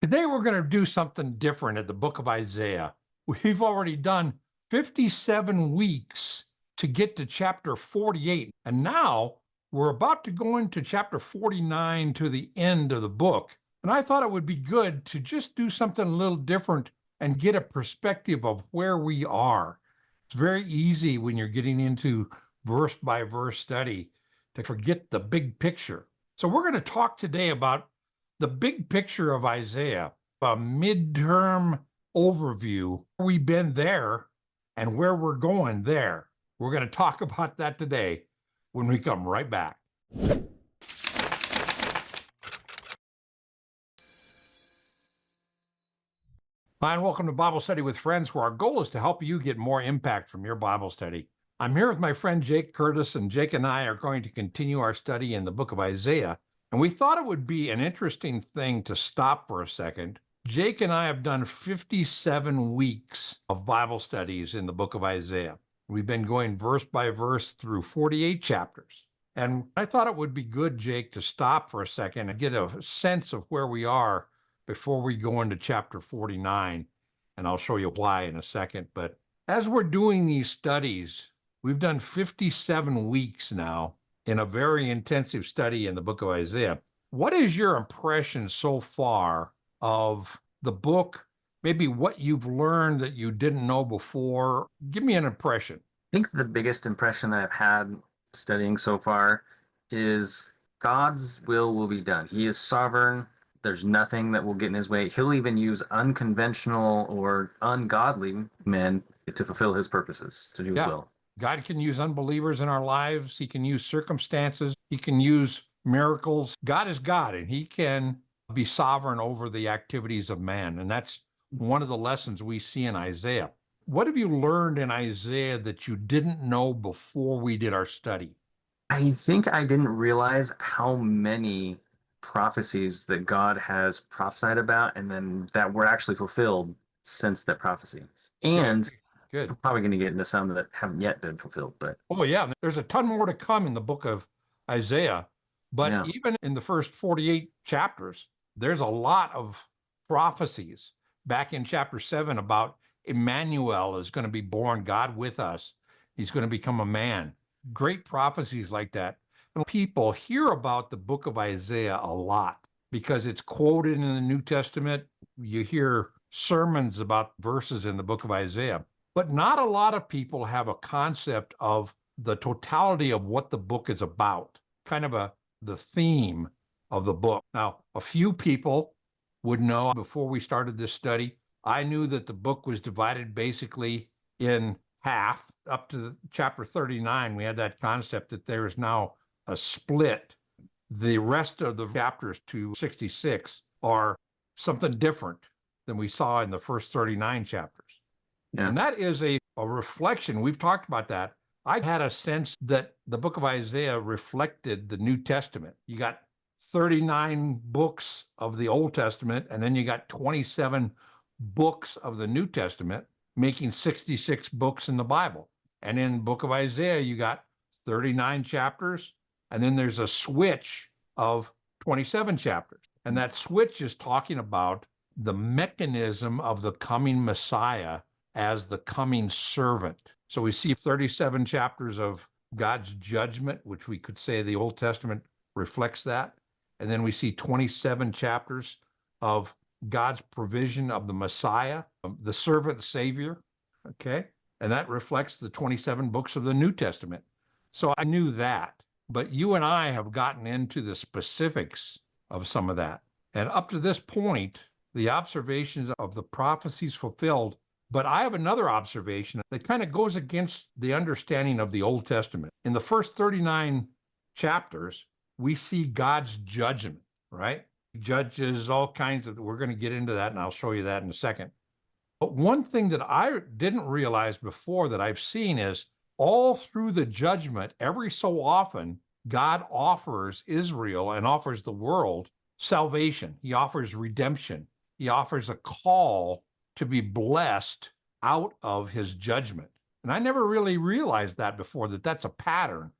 Today, we're going to do something different at the book of Isaiah. We've already done 57 weeks to get to chapter 48. And now we're about to go into chapter 49 to the end of the book. And I thought it would be good to just do something a little different and get a perspective of where we are. It's very easy when you're getting into verse by verse study to forget the big picture. So we're going to talk today about the big picture of Isaiah, a midterm overview. We've been there and where we're going there. We're going to talk about that today when we come right back. Hi, and welcome to Bible Study with Friends, where our goal is to help you get more impact from your Bible study. I'm here with my friend Jake Curtis, and Jake and I are going to continue our study in the book of Isaiah. And we thought it would be an interesting thing to stop for a second. Jake and I have done 57 weeks of Bible studies in the book of Isaiah. We've been going verse by verse through 48 chapters. And I thought it would be good, Jake, to stop for a second and get a sense of where we are before we go into chapter 49. And I'll show you why in a second. But as we're doing these studies, we've done 57 weeks now in a very intensive study in the book of Isaiah. What is your impression so far of the book? Maybe what you've learned that you didn't know before? Give me an impression. I think the biggest impression that I've had studying so far is God's will be done. He is sovereign. There's nothing that will get in his way. He'll even use unconventional or ungodly men to fulfill his purposes, to do his will. God can use unbelievers in our lives. He can use circumstances. He can use miracles. God is God, and he can be sovereign over the activities of man. And that's one of the lessons we see in Isaiah. What have you learned in Isaiah that you didn't know before we did our study? I think I didn't realize how many prophecies that God has prophesied about and then that were actually fulfilled since that prophecy. And Good. we're probably going to get into some that haven't yet been fulfilled, but Oh, yeah, there's a ton more to come in the book of Isaiah. But yeah. even in the first 48 chapters, there's a lot of prophecies. Back in chapter 7 about Emmanuel is going to be born, God with us. He's going to become a man. Great prophecies like that. And people hear about the book of Isaiah a lot because it's quoted in the New Testament. You hear sermons about verses in the book of Isaiah. But not a lot of people have a concept of the totality of what the book is about, kind of the theme of the book. Now, a few people would know before we started this study, I knew that the book was divided basically in half. Up to chapter 39, we had that concept that there is now a split. The rest of the chapters to 66 are something different than we saw in the first 39 chapters. Yeah. And that is a reflection. We've talked about that. I had a sense that the book of Isaiah reflected the New Testament. You got 39 books of the Old Testament, and then you got 27 books of the New Testament, making 66 books in the Bible. And in the book of Isaiah, you got 39 chapters, and then there's a switch of 27 chapters. And that switch is talking about the mechanism of the coming Messiah as the coming servant. So we see 37 chapters of God's judgment, which we could say the Old Testament reflects that. And then we see 27 chapters of God's provision of the Messiah, the servant Savior. Okay. And that reflects the 27 books of the New Testament. So I knew that. But you and I have gotten into the specifics of some of that. And up to this point, the observations of the prophecies fulfilled. But I have another observation that kind of goes against the understanding of the Old Testament. In the first 39 chapters, we see God's judgment, right? He judges all kinds of, we're going to get into that, and I'll show you that in a second. But one thing that I didn't realize before that I've seen is all through the judgment, every so often, God offers Israel and offers the world salvation. He offers redemption. He offers a call to be blessed out of his judgment. And I never really realized that before, that that's a pattern.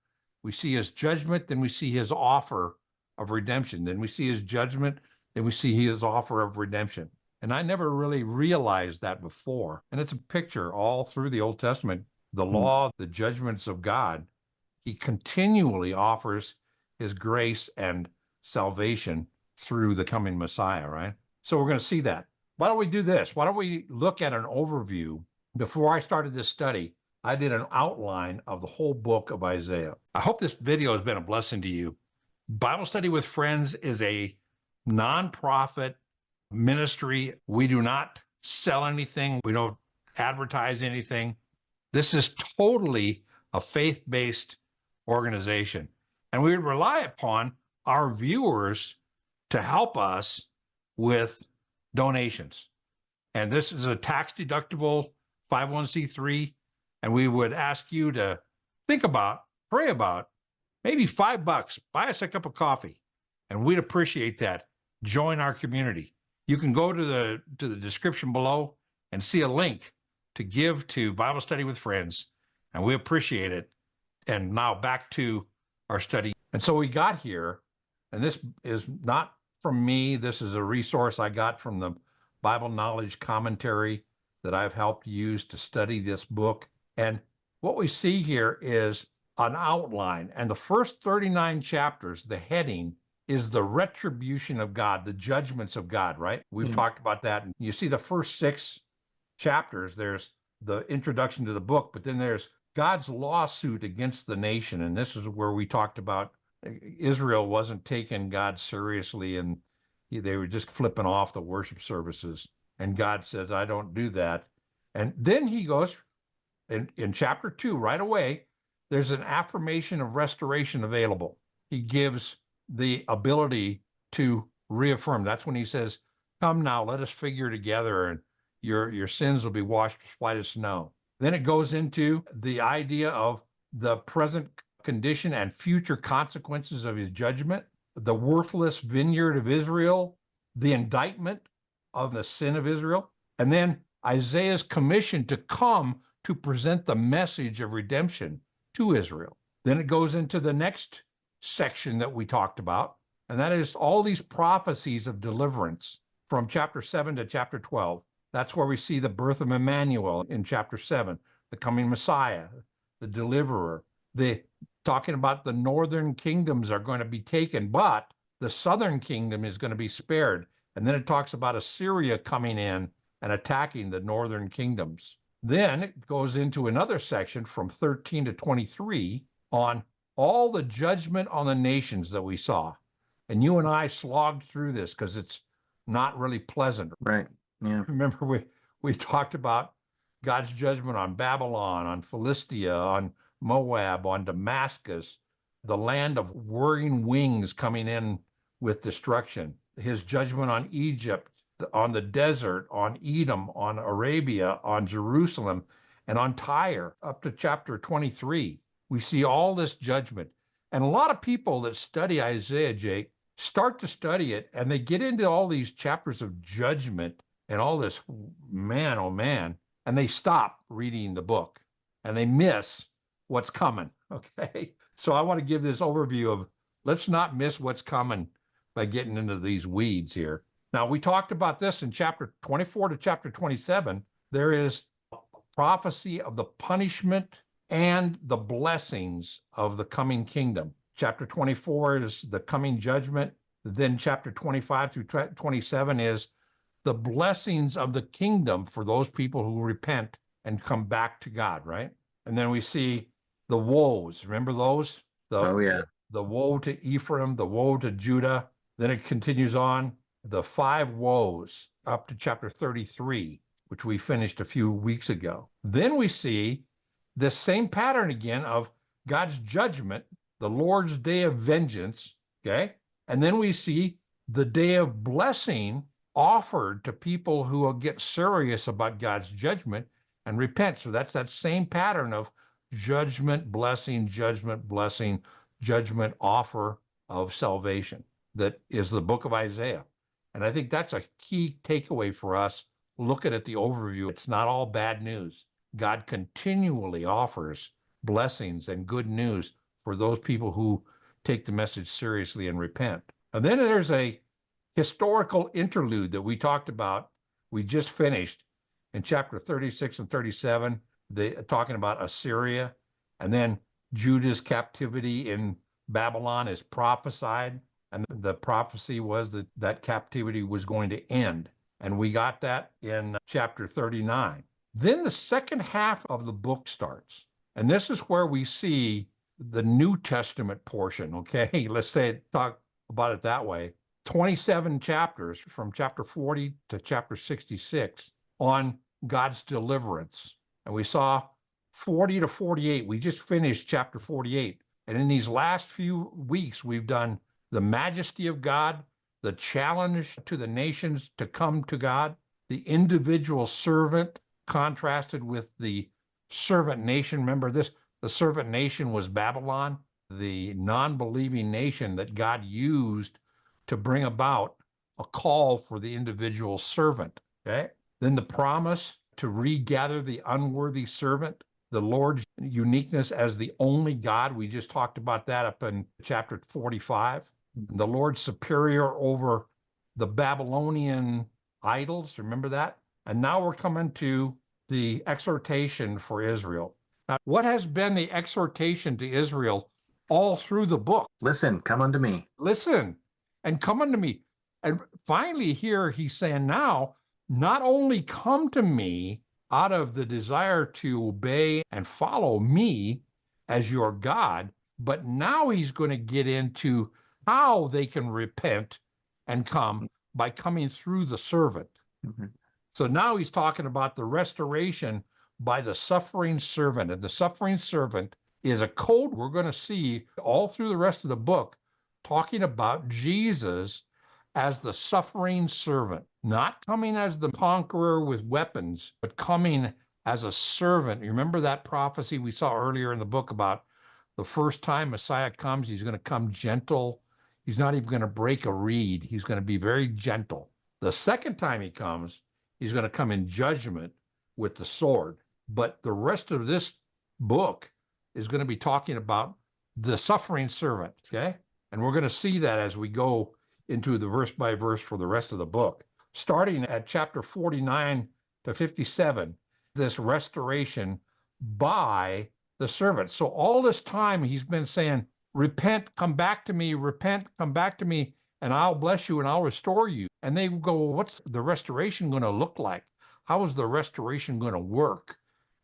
We see his judgment, then we see his offer of redemption. Then we see his judgment, then we see his offer of redemption. And I never really realized that before. And it's a picture all through the Old Testament, the law, the judgments of God. He continually offers his grace and salvation through the coming Messiah, right? So we're going to see that. Why don't we do this? Why don't we look at an overview? Before I started this study, I did an outline of the whole book of Isaiah. I hope this video has been a blessing to you. Bible Study with Friends is a nonprofit ministry. We do not sell anything, we don't advertise anything. This is totally a faith-based organization. And we rely upon our viewers to help us with donations. And this is a tax-deductible 501c3. And we would ask you to think about, pray about, maybe $5, buy us a cup of coffee. And we'd appreciate that. Join our community. You can go to the description below and see a link to give to Bible Study with Friends, and we appreciate it. And now back to our study. And so we got here, and this is not from me. This is a resource I got from the Bible Knowledge Commentary that I've helped use to study this book. And what we see here is an outline. And the first 39 chapters, the heading is the retribution of God, the judgments of God, right? We've talked about that. And you see the first 6 chapters, there's the introduction to the book, but then there's God's lawsuit against the nation. And this is where we talked about Israel wasn't taking God seriously, and they were just flipping off the worship services. And God says, I don't do that. And then he goes in chapter 2, right away, there's an affirmation of restoration available. He gives the ability to reaffirm. That's when he says, come now, let us figure together, and your sins will be washed as white as snow. Then it goes into the idea of the present condition and future consequences of his judgment, the worthless vineyard of Israel, the indictment of the sin of Israel, and then Isaiah's commission to come to present the message of redemption to Israel. Then it goes into the next section that we talked about, and that is all these prophecies of deliverance from chapter 7 to chapter 12. That's where we see the birth of Emmanuel in chapter 7, the coming Messiah, the deliverer. The talking about the northern kingdoms are going to be taken, but the southern kingdom is going to be spared. And then it talks about Assyria coming in and attacking the northern kingdoms. Then it goes into another section from 13 to 23 on all the judgment on the nations that we saw. And you and I slogged through this because it's not really pleasant. Right. Yeah. Remember, we talked about God's judgment on Babylon, on Philistia, on Moab, on Damascus, the land of whirring wings coming in with destruction, his judgment on Egypt, on the desert, on Edom, on Arabia, on Jerusalem, and on Tyre, up to chapter 23. We see all this judgment. And a lot of people that study Isaiah, Jake, start to study it, and they get into all these chapters of judgment and all this, man, oh man, and they stop reading the book, and they miss what's coming, okay? So I want to give this overview of let's not miss what's coming by getting into these weeds here. Now, we talked about this in chapter 24 to chapter 27. There is a prophecy of the punishment and the blessings of the coming kingdom. Chapter 24 is the coming judgment. Then chapter 25 through 27 is the blessings of the kingdom for those people who repent and come back to God, right? And then we see the woes. Remember those? The woe to Ephraim, the woe to Judah. Then it continues on, the 5 woes up to chapter 33, which we finished a few weeks ago. Then we see this same pattern again of God's judgment, the Lord's day of vengeance, okay? And then we see the day of blessing offered to people who will get serious about God's judgment and repent. So that's that same pattern of judgment, blessing, judgment, offer of salvation. That is the book of Isaiah. And I think that's a key takeaway for us looking at the overview. It's not all bad news. God continually offers blessings and good news for those people who take the message seriously and repent. And then there's a historical interlude that we talked about, we just finished in chapter 36 and 37, talking about Assyria, and then Judah's captivity in Babylon is prophesied, and the prophecy was that that captivity was going to end. And we got that in chapter 39. Then the second half of the book starts. And this is where we see the New Testament portion, okay? Let's talk about it that way. 27 chapters from chapter 40 to chapter 66 on God's deliverance. And we saw 40 to 48. We just finished chapter 48. And in these last few weeks, we've done the majesty of God, the challenge to the nations to come to God, the individual servant contrasted with the servant nation. Remember this, the servant nation was Babylon, the non-believing nation that God used to bring about a call for the individual servant. Okay. Then the promise to regather the unworthy servant, the Lord's uniqueness as the only God. We just talked about that up in chapter 45. The Lord's superior over the Babylonian idols. Remember that? And now we're coming to the exhortation for Israel. Now, what has been the exhortation to Israel all through the book? Listen, come unto me. Listen and come unto me. And finally, here he's saying, now, not only come to me out of the desire to obey and follow me as your God, but now he's going to get into how they can repent and come by coming through the servant. Mm-hmm. So now he's talking about the restoration by the suffering servant. And the suffering servant is a code we're going to see all through the rest of the book, talking about Jesus as the suffering servant, not coming as the conqueror with weapons, but coming as a servant. You remember that prophecy we saw earlier in the book about the first time Messiah comes, he's going to come gentle. He's not even going to break a reed. He's going to be very gentle. The second time he comes, he's going to come in judgment with the sword. But the rest of this book is going to be talking about the suffering servant, okay? And we're going to see that as we go into the verse by verse for the rest of the book. Starting at chapter 49 to 57, this restoration by the servant. So all this time he's been saying, repent, come back to me, repent, come back to me, and I'll bless you and I'll restore you. And they go, what's the restoration going to look like? How is the restoration going to work?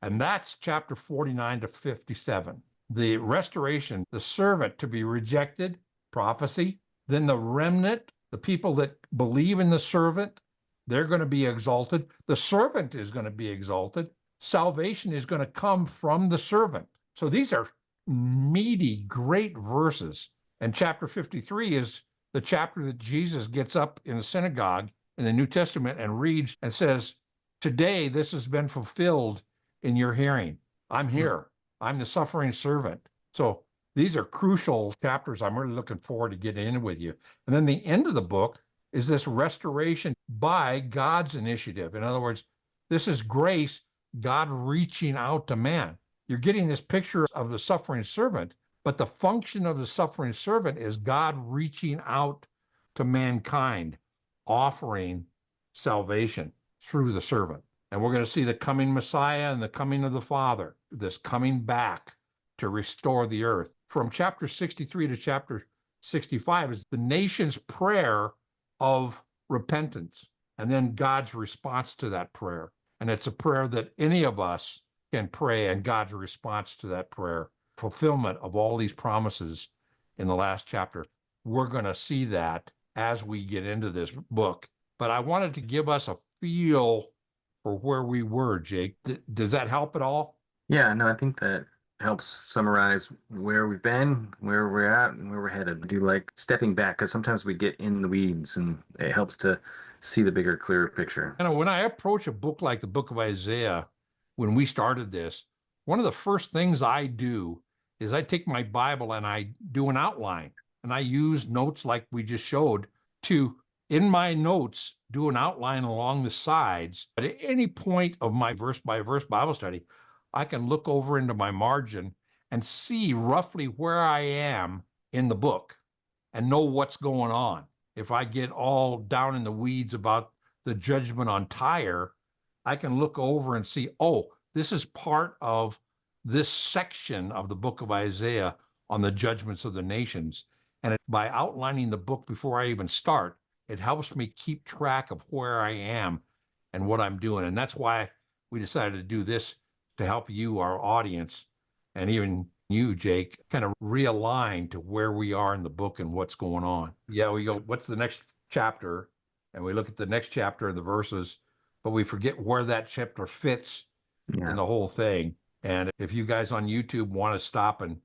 And that's chapter 49 to 57. The restoration, the servant to be rejected, prophecy. Then the remnant, the people that believe in the servant, they're going to be exalted. The servant is going to be exalted. Salvation is going to come from the servant. So these are meaty, great verses. And chapter 53 is the chapter that Jesus gets up in the synagogue in the New Testament and reads and says, today this has been fulfilled in your hearing. I'm here. I'm the suffering servant. So these are crucial chapters. I'm really looking forward to getting in with you. And then the end of the book is this restoration by God's initiative. In other words, this is grace, God reaching out to man. You're getting this picture of the suffering servant, but the function of the suffering servant is God reaching out to mankind, offering salvation through the servant. And we're going to see the coming Messiah and the coming of the Father, this coming back to restore the earth. From chapter 63 to chapter 65 is the nation's prayer of repentance, and then God's response to that prayer. And it's a prayer that any of us can pray, and God's response to that prayer, fulfillment of all these promises in the last chapter. We're going to see that as we get into this book. But I wanted to give us a feel for where we were, Jake. Does that help at all? Yeah, no, I think that helps summarize where we've been, where we're at, and where we're headed. I do like stepping back because sometimes we get in the weeds and it helps to see the bigger, clearer picture. You know, when I approach a book like the book of Isaiah, when we started this, one of the first things I do is I take my Bible and I do an outline, and I use notes like we just showed to, in my notes, do an outline along the sides. But at any point of my verse by verse Bible study, I can look over into my margin and see roughly where I am in the book and know what's going on. if I get all down in the weeds about the judgment on Tyre, I can look over and see, oh, this is part of this section of the book of Isaiah on the judgments of the nations. And by outlining the book before I even start, it helps me keep track of where I am and what I'm doing. And that's why we decided to do this, to help you, our audience, and even you, Jake, kind of realign to where we are in the book and what's going on. Yeah, we go, what's the next chapter? And we look at the next chapter and the verses, but we forget where that chapter fits in the whole thing. And if you guys on YouTube want to stop and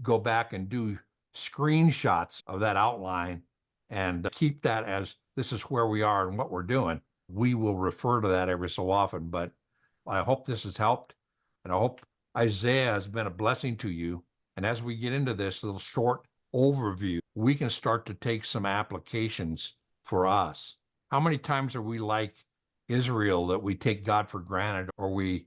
go back and do screenshots of that outline and keep that as this is where we are and what we're doing, we will refer to that every so often. But I hope this has helped, and I hope Isaiah has been a blessing to you. And as we get into this little short overview, we can start to take some applications for us. How many times are we like Israel, that we take God for granted, or we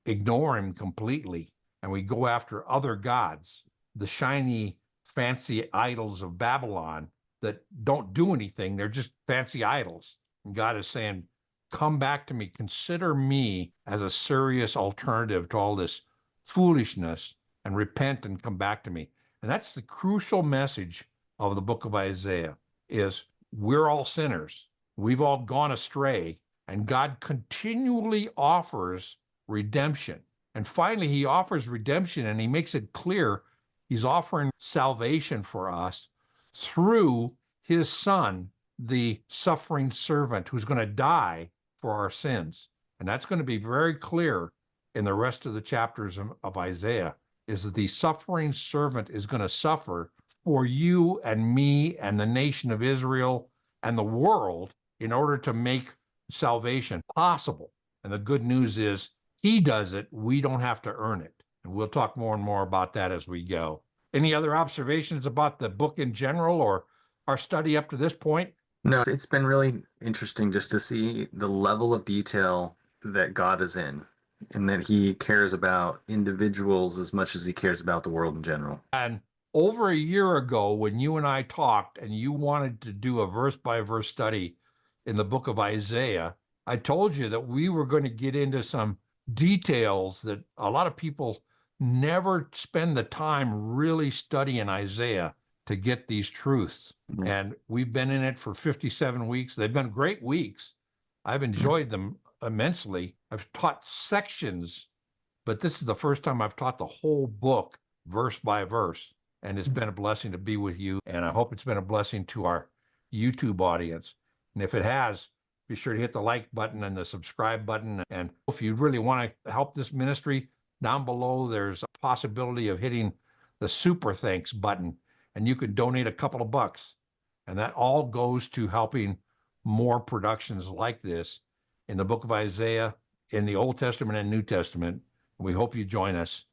ignore him completely and we go after other gods, the shiny, fancy idols of Babylon that don't do anything? They're just fancy idols. And God is saying, come back to me. Consider me as a serious alternative to all this foolishness, and repent and come back to me. And that's the crucial message of the book of Isaiah, is we're all sinners. We've all gone astray, and God continually offers redemption. And finally, he offers redemption, and he makes it clear he's offering salvation for us through his son, the suffering servant, who's going to die for our sins. And that's going to be very clear in the rest of the chapters of Isaiah, is that the suffering servant is going to suffer for you and me and the nation of Israel and the world in order to make salvation possible. And the good news is he does it. We don't have to earn it. And we'll talk more and more about that as we go. Any other observations about the book in general, or our study up to this point? No, it's been really interesting just to see the level of detail that God is in, and that he cares about individuals as much as he cares about the world in general. And over a year ago, when you and I talked and you wanted to do a verse by verse study in the book of Isaiah, I told you that we were going to get into some details that a lot of people never spend the time really studying Isaiah to get these truths. Mhm. And we've been in it for 57 weeks. They've been great weeks. I've enjoyed them immensely. I've taught sections, but this is the first time I've taught the whole book verse by verse. And it's been a blessing to be with you. And I hope it's been a blessing to our YouTube audience. And if it has, be sure to hit the like button and the subscribe button. And if you really want to help this ministry, down below, there's a possibility of hitting the super thanks button, and you can donate a couple of bucks. And that all goes to helping more productions like this in the book of Isaiah, in the Old Testament and New Testament. We hope you join us.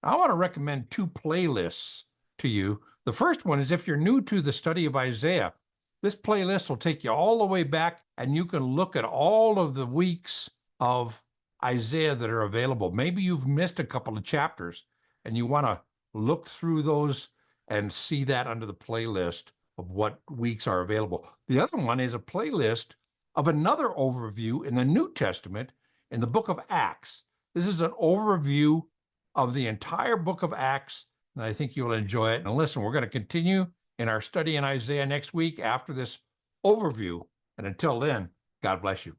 I want to recommend two playlists to you. The first one is if you're new to the study of Isaiah, this playlist will take you all the way back, and you can look at all of the weeks of Isaiah that are available. Maybe you've missed a couple of chapters and you want to look through those and see that under the playlist of what weeks are available. The other one is a playlist of another overview in the New Testament in the book of Acts. This is an overview of the entire book of Acts, and I think you'll enjoy it. And listen, we're going to continue in our study in Isaiah next week after this overview. And until then, God bless you.